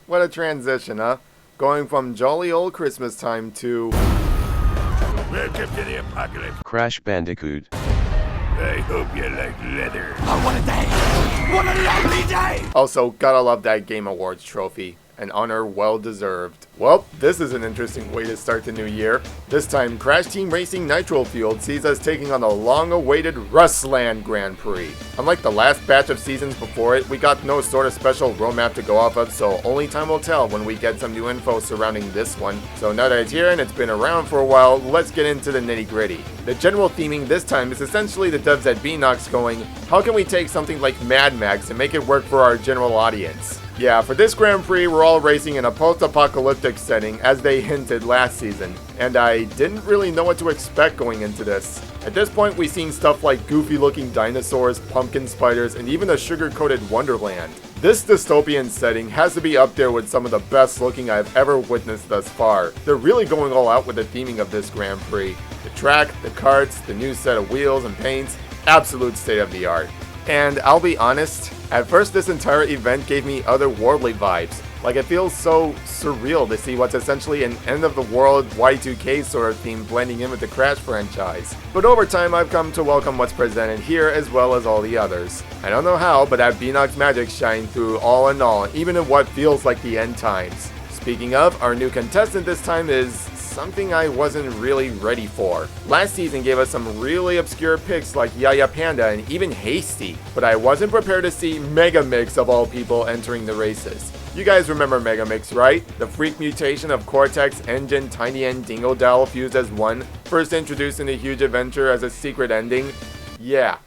What a transition, huh? Going from jolly old Christmas time to... Welcome to the apocalypse. Crash Bandicoot. I hope you like leather. Oh, what a day! What a lovely day! Also, gotta love that Game Awards trophy. An honor well deserved. Well, this is an interesting way to start the new year. This time, Crash Team Racing Nitro-Fueled sees us taking on the long-awaited Rustland Grand Prix. Unlike the last batch of seasons before it, we got no sort of special roadmap to go off of, so only time will tell when we get some new info surrounding this one. So now that it's here and it's been around for a while, let's get into the nitty-gritty. The general theming this time is essentially the devs at Beanox going, how can we take something like Mad Max and make it work for our general audience? Yeah, for this Grand Prix, we're all racing in a post-apocalyptic setting, as they hinted last season, and I didn't really know what to expect going into this. At this point, we've seen stuff like goofy-looking dinosaurs, pumpkin spiders, and even a sugar-coated wonderland. This dystopian setting has to be up there with some of the best looking I've ever witnessed thus far. They're really going all out with the theming of this Grand Prix. The track, the karts, the new set of wheels and paints, absolute state of the art. And I'll be honest, at first this entire event gave me otherworldly vibes. Like, it feels so surreal to see what's essentially an end-of-the-world Y2K sort of theme blending in with the Crash franchise. But over time, I've come to welcome what's presented here as well as all the others. I don't know how, but that Beanox magic shined through all in all, even in what feels like the end times. Speaking of, our new contestant this time is something I wasn't really ready for. Last season gave us some really obscure picks like Yaya Panda and even Hasty, but I wasn't prepared to see Megamix of all people entering the races. You guys remember Megamix, right? The freak mutation of Cortex, Engine, Tiny and Dingodile fused as one, first introduced in the huge adventure as a secret ending. Yeah,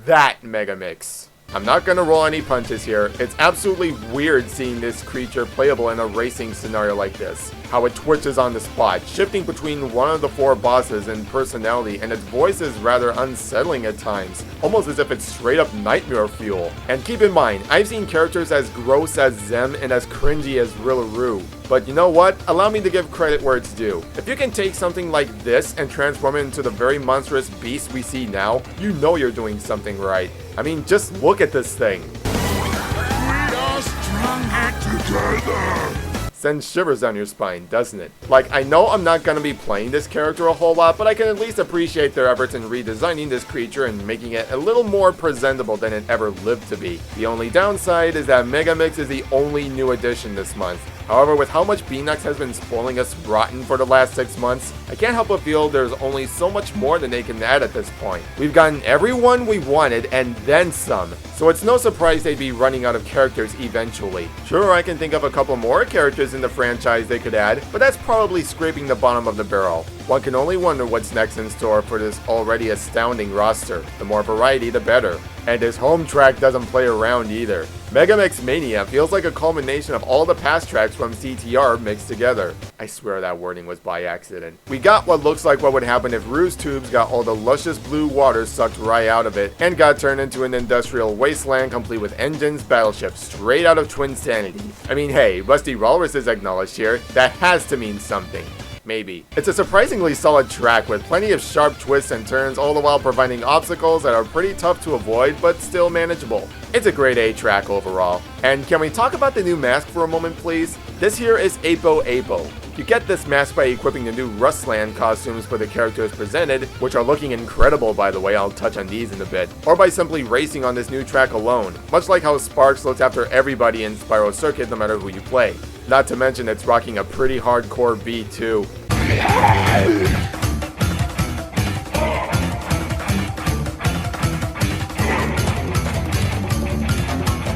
that Megamix. I'm not gonna roll any punches here. It's absolutely weird seeing this creature playable in a racing scenario like this. How it twitches on the spot, shifting between one of the four bosses in personality, and its voice is rather unsettling at times, almost as if it's straight up nightmare fuel. And keep in mind, I've seen characters as gross as Zem and as cringy as Rillaroo. But you know what? Allow me to give credit where it's due. If you can take something like this and transform it into the very monstrous beast we see now, you know you're doing something right. I mean, just look at this thing. We are stronger together. Sends shivers down your spine, doesn't it? Like, I know I'm not gonna be playing this character a whole lot, but I can at least appreciate their efforts in redesigning this creature and making it a little more presentable than it ever lived to be. The only downside is that Megamix is the only new addition this month. However, with how much Beanox has been spoiling us rotten for the last 6 months, I can't help but feel there's only so much more than they can add at this point. We've gotten everyone we wanted and then some, so it's no surprise they'd be running out of characters eventually. Sure, I can think of a couple more characters in the franchise they could add, but that's probably scraping the bottom of the barrel. One can only wonder what's next in store for this already astounding roster. The more variety, the better. And this home track doesn't play around either. Megamix Mania feels like a culmination of all the past tracks from CTR mixed together. I swear that wording was by accident. We got what looks like what would happen if Rue's tubes got all the luscious blue water sucked right out of it and got turned into an industrial wasteland complete with engines, battleships, straight out of Twinsanity. I mean, hey, Rusty Walrus is acknowledged here. That has to mean something. Maybe. It's a surprisingly solid track with plenty of sharp twists and turns, all the while providing obstacles that are pretty tough to avoid but still manageable. It's a grade A track overall. And can we talk about the new mask for a moment, please? This here is Apo Apo. You get this mask by equipping the new Ruslan Costumes for the characters presented, which are looking incredible by the way, I'll touch on these in a bit, or by simply racing on this new track alone, much like how Sparks looks after everybody in Spyro Circuit no matter who you play. Not to mention it's rocking a pretty hardcore beat too.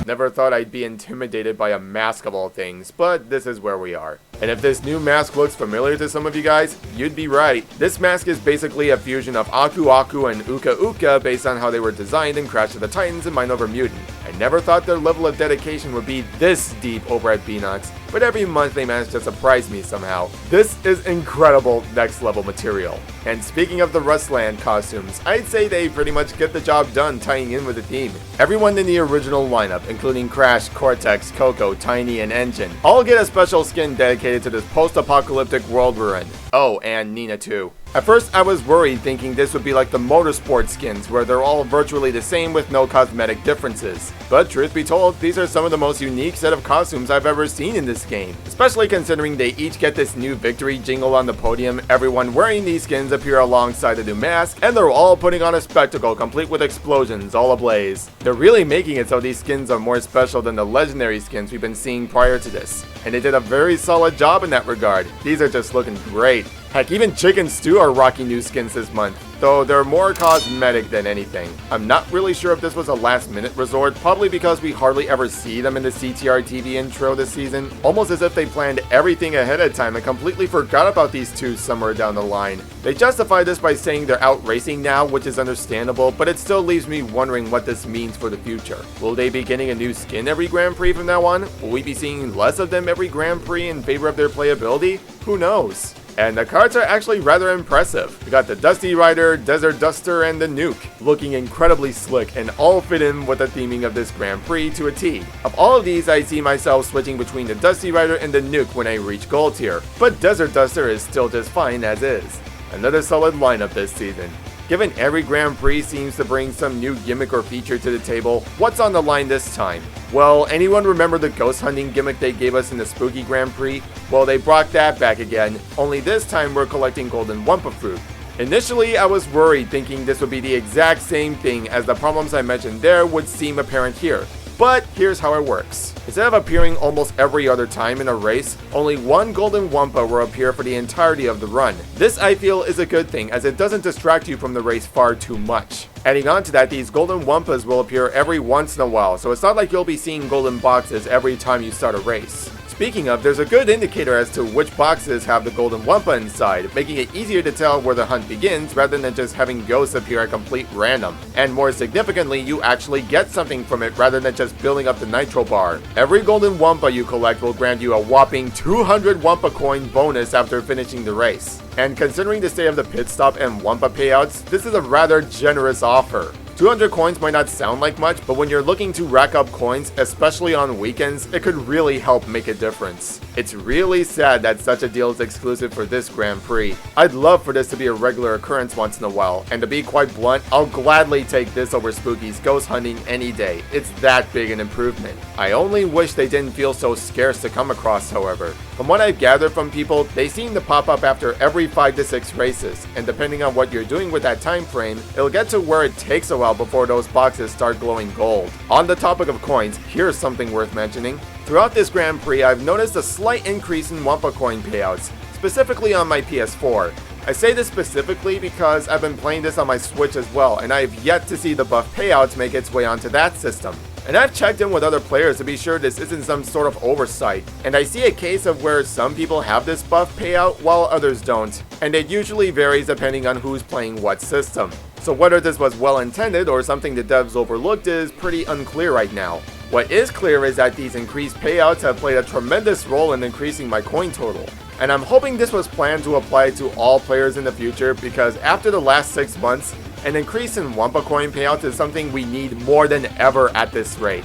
Never thought I'd be intimidated by a mask of all things, but this is where we are. And if this new mask looks familiar to some of you guys, you'd be right. This mask is basically a fusion of Aku Aku and Uka Uka based on how they were designed in Crash of the Titans and Mind Over Mutant. I never thought their level of dedication would be this deep over at Beanox, but every month they manage to surprise me somehow. This is incredible next level material. And speaking of the Ruslan Costumes, I'd say they pretty much get the job done tying in with the theme. Everyone in the original lineup, including Crash, Cortex, Coco, Tiny, and Engine, all get a special skin dedicated to this post-apocalyptic world we're in. Oh, and Nina too. At first I was worried thinking this would be like the motorsport skins where they're all virtually the same with no cosmetic differences. But truth be told, these are some of the most unique set of costumes I've ever seen in this game. Especially considering they each get this new victory jingle on the podium, everyone wearing these skins appear alongside a new mask, and they're all putting on a spectacle complete with explosions all ablaze. They're really making it so these skins are more special than the legendary skins we've been seeing prior to this. And they did a very solid job in that regard. These are just looking great. Heck, even Chicken Stew are rocking new skins this month, though they're more cosmetic than anything. I'm not really sure if this was a last-minute resort, probably because we hardly ever see them in the CTR TV intro this season, almost as if they planned everything ahead of time and completely forgot about these two somewhere down the line. They justify this by saying they're out racing now, which is understandable, but it still leaves me wondering what this means for the future. Will they be getting a new skin every Grand Prix from now on? Will we be seeing less of them every Grand Prix in favor of their playability? Who knows? And the cards are actually rather impressive. We got the Dusty Rider, Desert Duster, and the Nuke, looking incredibly slick and all fit in with the theming of this Grand Prix to a T. Of all of these, I see myself switching between the Dusty Rider and the Nuke when I reach Gold tier, but Desert Duster is still just fine as is. Another solid lineup this season. Given every Grand Prix seems to bring some new gimmick or feature to the table, what's on the line this time? Well, anyone remember the ghost hunting gimmick they gave us in the Spooky Grand Prix? Well, they brought that back again, only this time we're collecting Golden Wumpa Fruit. Initially, I was worried thinking this would be the exact same thing as the problems I mentioned there would seem apparent here. But here's how it works. Instead of appearing almost every other time in a race, only one Golden Wumpa will appear for the entirety of the run. This I feel is a good thing as it doesn't distract you from the race far too much. Adding on to that, these Golden Wumpas will appear every once in a while, so it's not like you'll be seeing golden boxes every time you start a race. Speaking of, there's a good indicator as to which boxes have the Golden Wumpa inside, making it easier to tell where the hunt begins rather than just having ghosts appear at complete random. And more significantly, you actually get something from it rather than just building up the Nitro bar. Every Golden Wumpa you collect will grant you a whopping 200 Wumpa coin bonus after finishing the race. And considering the state of the pit stop and Wumpa payouts, this is a rather generous offer. 200 coins might not sound like much, but when you're looking to rack up coins, especially on weekends, it could really help make a difference. It's really sad that such a deal is exclusive for this Grand Prix. I'd love for this to be a regular occurrence once in a while, and to be quite blunt, I'll gladly take this over Spooky's ghost hunting any day. It's that big an improvement. I only wish they didn't feel so scarce to come across, however. From what I've gathered from people, they seem to pop up after every 5 to 6 races, and depending on what you're doing with that time frame, it'll get to where it takes a while before those boxes start glowing gold. On the topic of coins, here's something worth mentioning. Throughout this Grand Prix, I've noticed a slight increase in Wumpa coin payouts, specifically on my PS4. I say this specifically because I've been playing this on my Switch as well, and I have yet to see the buff payouts make its way onto that system. And I've checked in with other players to be sure this isn't some sort of oversight, and I see a case of where some people have this buff payout while others don't, and it usually varies depending on who's playing what system. So whether this was well intended or something the devs overlooked is pretty unclear right now. What is clear is that these increased payouts have played a tremendous role in increasing my coin total. And I'm hoping this was planned to apply to all players in the future because after the last 6 months, an increase in Wumpa coin payouts is something we need more than ever at this rate.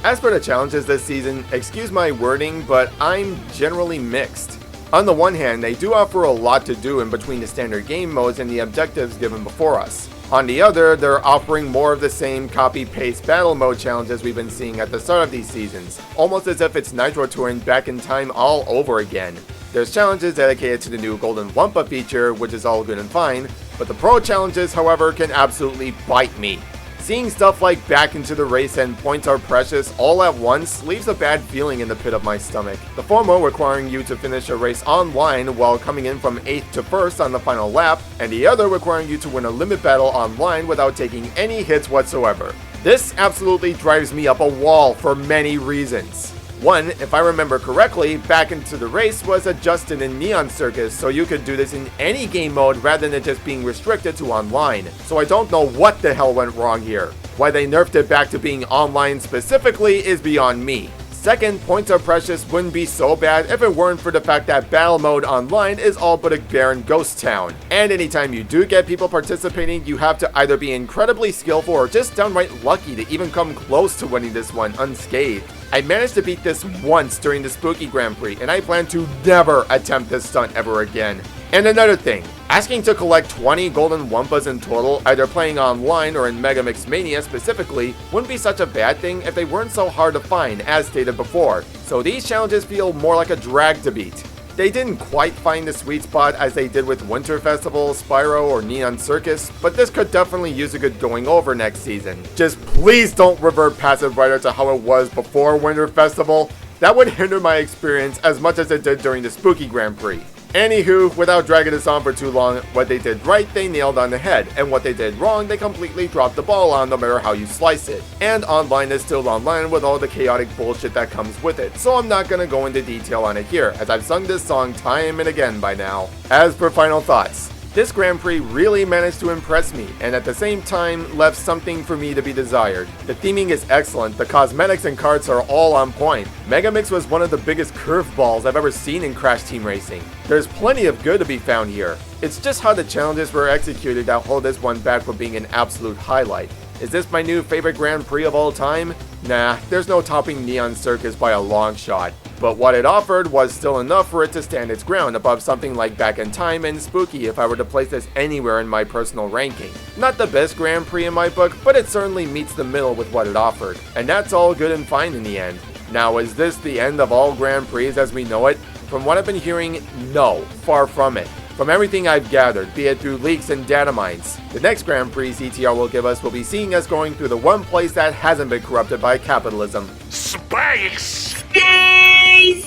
As for the challenges this season, excuse my wording, but I'm generally mixed. On the one hand, they do offer a lot to do in between the standard game modes and the objectives given before us. On the other, they're offering more of the same copy-paste battle mode challenges we've been seeing at the start of these seasons, almost as if it's Nitro Touring back in time all over again. There's challenges dedicated to the new Golden Wumpa feature, which is all good and fine, but the pro challenges, however, can absolutely bite me. Seeing stuff like back into the race and points are precious all at once leaves a bad feeling in the pit of my stomach. The former requiring you to finish a race online while coming in from 8th to 1st on the final lap, and the other requiring you to win a limit battle online without taking any hits whatsoever. This absolutely drives me up a wall for many reasons. One, if I remember correctly, back into the race was adjusted in Neon Circus, so you could do this in any game mode rather than just being restricted to online. So I don't know what the hell went wrong here. Why they nerfed it back to being online specifically is beyond me. Second, points are precious wouldn't be so bad if it weren't for the fact that battle mode online is all but a barren ghost town. And anytime you do get people participating, you have to either be incredibly skillful or just downright lucky to even come close to winning this one unscathed. I managed to beat this once during the Spooky Grand Prix, and I plan to never attempt this stunt ever again. And another thing, asking to collect 20 golden Wumpas in total, either playing online or in Megamix Mania specifically, wouldn't be such a bad thing if they weren't so hard to find as stated before, so these challenges feel more like a drag to beat. They didn't quite find the sweet spot as they did with Winter Festival, Spyro, or Neon Circus, but this could definitely use a good going over next season. Just please don't revert Passive Writer to how it was before Winter Festival. That would hinder my experience as much as it did during the Spooky Grand Prix. Anywho, without dragging this on for too long, what they did right they nailed on the head, and what they did wrong they completely dropped the ball on no matter how you slice it. And online is still online with all the chaotic bullshit that comes with it, so I'm not gonna go into detail on it here, as I've sung this song time and again by now. As for final thoughts, this Grand Prix really managed to impress me, and at the same time left something for me to be desired. The theming is excellent, the cosmetics and carts are all on point. Megamix was one of the biggest curveballs I've ever seen in Crash Team Racing. There's plenty of good to be found here. It's just how the challenges were executed that hold this one back from being an absolute highlight. Is this my new favorite Grand Prix of all time? Nah, there's no topping Neon Circus by a long shot. But what it offered was still enough for it to stand its ground above something like Back in Time and Spooky if I were to place this anywhere in my personal ranking. Not the best Grand Prix in my book, but it certainly meets the middle with what it offered. And that's all good and fine in the end. Now, is this the end of all Grand Prix as we know it? From what I've been hearing, no, far from it. From everything I've gathered, be it through leaks and data mines, the next Grand Prix CTR will give us will be seeing us going through the one place that hasn't been corrupted by capitalism. Space!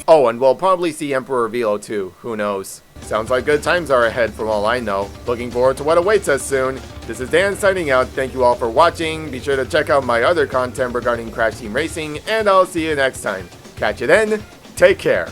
Oh, and we'll probably see Emperor Velo too, who knows. Sounds like good times are ahead from all I know. Looking forward to what awaits us soon. This is Dan signing out, thank you all for watching, be sure to check out my other content regarding Crash Team Racing, and I'll see you next time. Catch you then, take care.